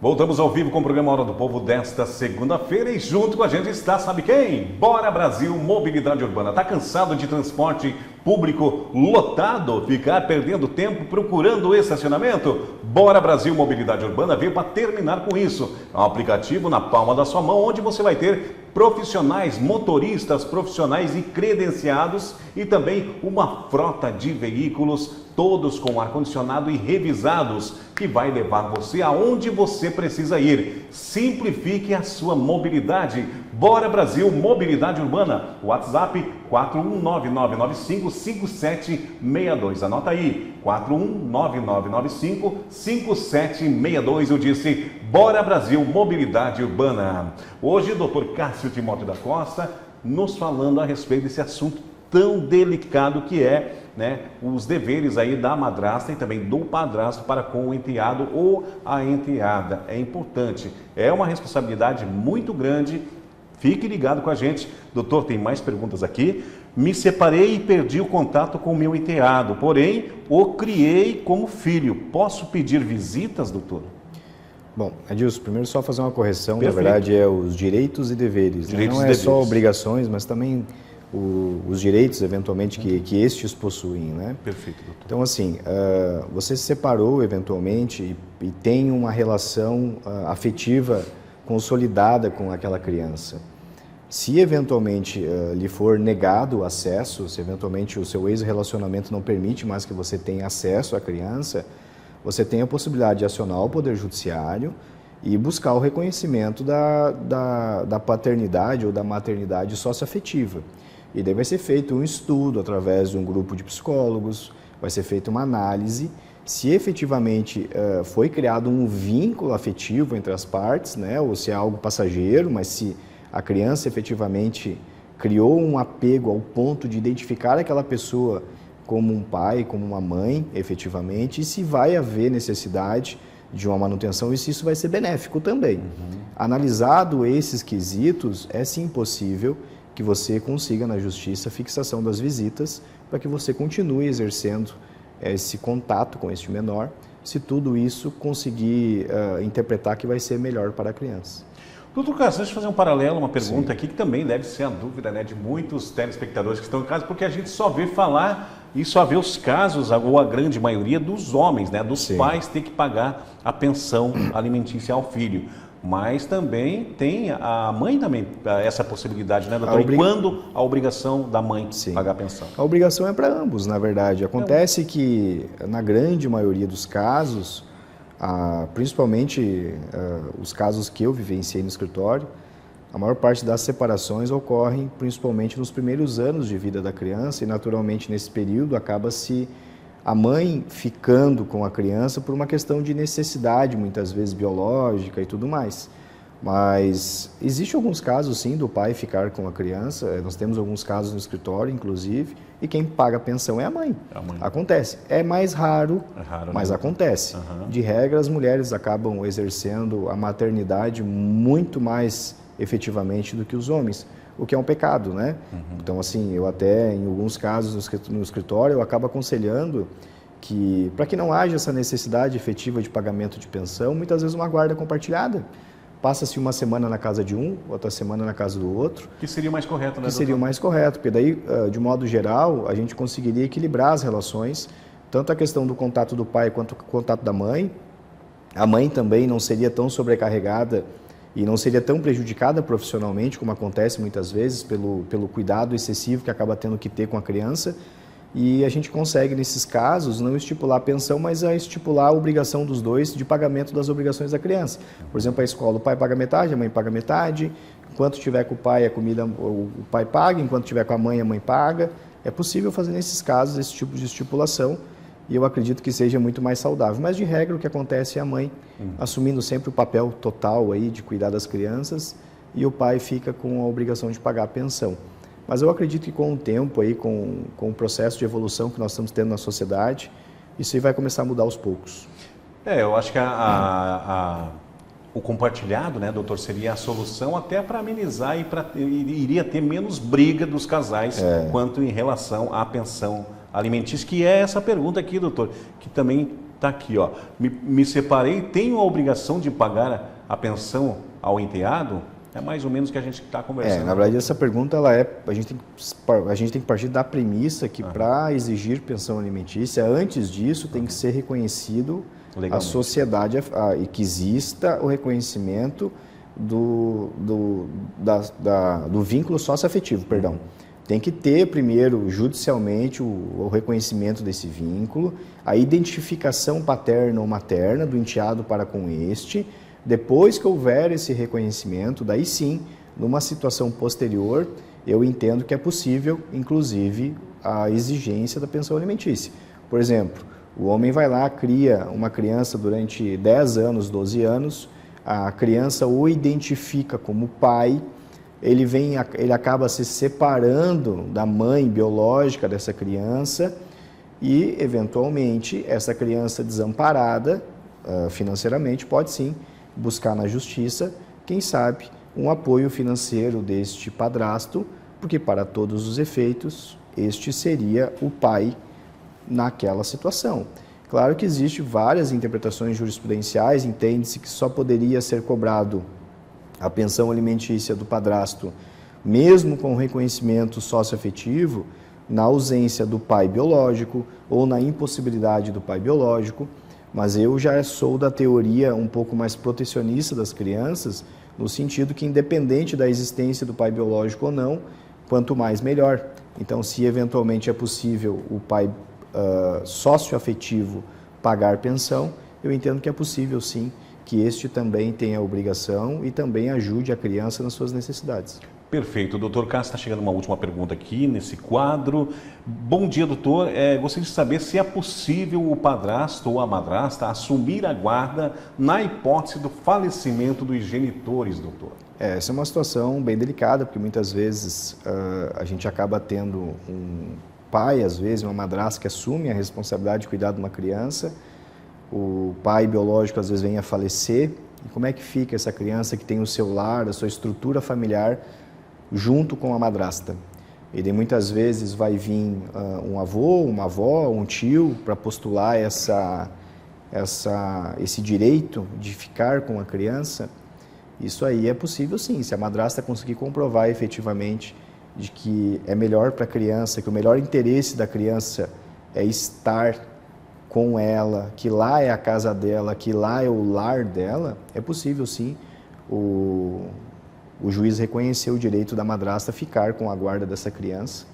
Voltamos ao vivo com o programa Hora do Povo desta segunda-feira e junto com a gente está, sabe quem? Bora Brasil Mobilidade Urbana. Tá cansado de transporte público lotado? Ficar perdendo tempo procurando estacionamento? Bora Brasil Mobilidade Urbana veio para terminar com isso. É um aplicativo na palma da sua mão onde você vai ter profissionais, motoristas profissionais e credenciados e também uma frota de veículos, todos com ar-condicionado e revisados, que vai levar você aonde você precisa ir. Simplifique a sua mobilidade. Bora Brasil Mobilidade Urbana. WhatsApp 41999955762. Anota aí, 41999955762. Eu disse, Bora Brasil Mobilidade Urbana. Hoje o Dr. Cássio Timóteo da Costa nos falando a respeito desse assunto tão delicado que é, os deveres aí da madrasta e também do padrasto para com o enteado ou a enteada. É importante, é uma responsabilidade muito grande. Fique ligado com a gente. Doutor, tem mais perguntas aqui. Me separei e perdi o contato com o meu enteado, porém o criei como filho. Posso pedir visitas, doutor? Bom, Adilson, primeiro só fazer uma correção. Perfeito. Na verdade é os direitos e deveres. Direitos Não e é deveres. só obrigações, mas também os direitos, eventualmente, que estes possuem, né? Perfeito, doutor. Então, assim, você se separou, eventualmente, e tem uma relação afetiva consolidada com aquela criança. Se, eventualmente, lhe for negado o acesso, se, eventualmente, o seu ex-relacionamento não permite mais que você tenha acesso à criança, você tem a possibilidade de acionar o Poder Judiciário e buscar o reconhecimento da paternidade ou da maternidade socioafetiva. E daí vai ser feito um estudo através de um grupo de psicólogos, vai ser feita uma análise se efetivamente foi criado um vínculo afetivo entre as partes, né, ou se é algo passageiro, mas se a criança efetivamente criou um apego ao ponto de identificar aquela pessoa como um pai, como uma mãe, efetivamente, e se vai haver necessidade de uma manutenção e se isso vai ser benéfico também. Analisado esses quesitos, é sim possível que você consiga na justiça a fixação das visitas para que você continue exercendo esse contato com este menor, se tudo isso conseguir interpretar que vai ser melhor para a criança. Doutor Cássio, deixa eu fazer um paralelo, uma pergunta Sim. aqui que também deve ser a dúvida de muitos telespectadores que estão em casa, porque a gente só vê falar e só vê os casos, ou a grande maioria, dos homens, dos Sim. pais ter que pagar a pensão alimentícia ao filho. Mas também tem a mãe também essa possibilidade, né, doutor? E quando a obrigação da mãe pagar a pensão? A obrigação é para ambos, na verdade. Acontece que, na grande maioria dos casos, principalmente os casos que eu vivenciei no escritório, a maior parte das separações ocorrem principalmente nos primeiros anos de vida da criança e, naturalmente, nesse período acaba-se a mãe ficando com a criança por uma questão de necessidade, muitas vezes biológica e tudo mais. Mas existem alguns casos, sim, do pai ficar com a criança. Nós temos alguns casos no escritório, inclusive, e quem paga a pensão é a mãe. Acontece. É mais raro, mas acontece. De regra, as mulheres acabam exercendo a maternidade muito mais efetivamente do que os homens, o que é um pecado, né? Então, assim, eu até, em alguns casos no escritório, eu acabo aconselhando que, para que não haja essa necessidade efetiva de pagamento de pensão, muitas vezes uma guarda compartilhada. Passa-se uma semana na casa de um, outra semana na casa do outro. Que seria o mais correto, né, Que seria o mais correto, porque daí, de modo geral, a gente conseguiria equilibrar as relações, tanto a questão do contato do pai quanto o contato da mãe. A mãe também não seria tão sobrecarregada e não seria tão prejudicada profissionalmente, como acontece muitas vezes, pelo cuidado excessivo que acaba tendo que ter com a criança. E a gente consegue, nesses casos, não estipular a pensão, mas a estipular a obrigação dos dois de pagamento das obrigações da criança. Por exemplo, a escola, o pai paga metade, a mãe paga metade. Enquanto tiver com o pai, a comida o pai paga. Enquanto tiver com a mãe paga. É possível fazer, nesses casos, esse tipo de estipulação. E eu acredito que seja muito mais saudável. Mas, de regra, o que acontece é a mãe assumindo sempre o papel total aí de cuidar das crianças e o pai fica com a obrigação de pagar a pensão. Mas eu acredito que com o tempo, aí, com o processo de evolução que nós estamos tendo na sociedade, isso aí vai começar a mudar aos poucos. Eu acho que o compartilhado, né, doutor, seria a solução até para amenizar e iria ter menos briga dos casais quanto em relação à pensão alimentícia, que é essa pergunta aqui, doutor, que também Tá aqui, ó. Me separei, tenho a obrigação de pagar a pensão ao enteado? É mais ou menos o que a gente está conversando. Na verdade, essa pergunta, a gente tem que partir da premissa que para exigir pensão alimentícia, antes disso tem que ser reconhecido legalmente. A sociedade e que exista o reconhecimento do vínculo socioafetivo, perdão. Tem que ter primeiro judicialmente o reconhecimento desse vínculo, a identificação paterna ou materna do enteado para com este. Depois que houver esse reconhecimento, daí sim, numa situação posterior, eu entendo que é possível, inclusive, a exigência da pensão alimentícia. Por exemplo, o homem vai lá, cria uma criança durante 10 anos, 12 anos, a criança o identifica como pai, ele acaba se separando da mãe biológica dessa criança e, eventualmente, essa criança desamparada financeiramente pode sim buscar na justiça, quem sabe, um apoio financeiro deste padrasto, porque para todos os efeitos, este seria o pai naquela situação. Claro que existem várias interpretações jurisprudenciais, entende-se que só poderia ser cobrado a pensão alimentícia do padrasto, mesmo com o reconhecimento socioafetivo, na ausência do pai biológico ou na impossibilidade do pai biológico. Mas eu já sou da teoria um pouco mais protecionista das crianças, no sentido que, independente da existência do pai biológico ou não, quanto mais melhor. Então, se eventualmente é possível o pai socioafetivo pagar pensão, eu entendo que é possível sim que este também tenha a obrigação e também ajude a criança nas suas necessidades. Perfeito. Doutor Cássio, está chegando uma última pergunta aqui nesse quadro. Bom dia, doutor. Gostaria de saber se é possível o padrasto ou a madrasta assumir a guarda na hipótese do falecimento dos genitores, doutor. Essa é uma situação bem delicada, porque muitas vezes a gente acaba tendo um pai, às vezes, uma madrasta que assume a responsabilidade de cuidar de uma criança. O pai biológico, às vezes, vem a falecer. E como é que fica essa criança que tem o seu lar, a sua estrutura familiar, junto com a madrasta? Ele muitas vezes vai vir um avô, uma avó, um tio para postular esse direito de ficar com a criança. Isso aí é possível sim, se a madrasta conseguir comprovar efetivamente de que é melhor para a criança, que o melhor interesse da criança é estar com ela, que lá é a casa dela, que lá é o lar dela, é possível sim o juiz reconhecer o direito da madrasta ficar com a guarda dessa criança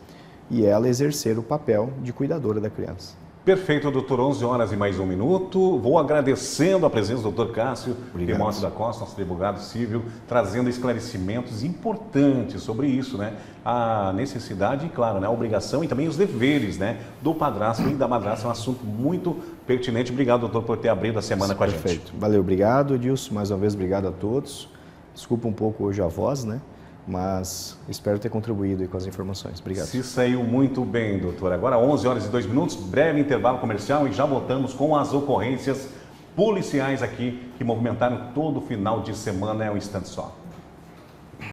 e ela exercer o papel de cuidadora da criança. Perfeito, doutor. 11 horas e mais um minuto. Vou agradecendo a presença do doutor Cássio Timóteo da Costa, nosso advogado civil, trazendo esclarecimentos importantes sobre isso, né? A necessidade e, claro, né, a obrigação e também os deveres, né, do padrasto e da madrasta. É um assunto muito pertinente. Obrigado, doutor, por ter abrido a semana com a gente. Perfeito. Valeu, obrigado, Edilson. Mais uma vez, obrigado a todos. Desculpa um pouco hoje a voz, né? Mas espero ter contribuído aí com as informações. Obrigado. Se saiu muito bem, doutor. Agora 11 horas e 2 minutos, breve intervalo comercial e já voltamos com as ocorrências policiais aqui que movimentaram todo o final de semana. É um instante só.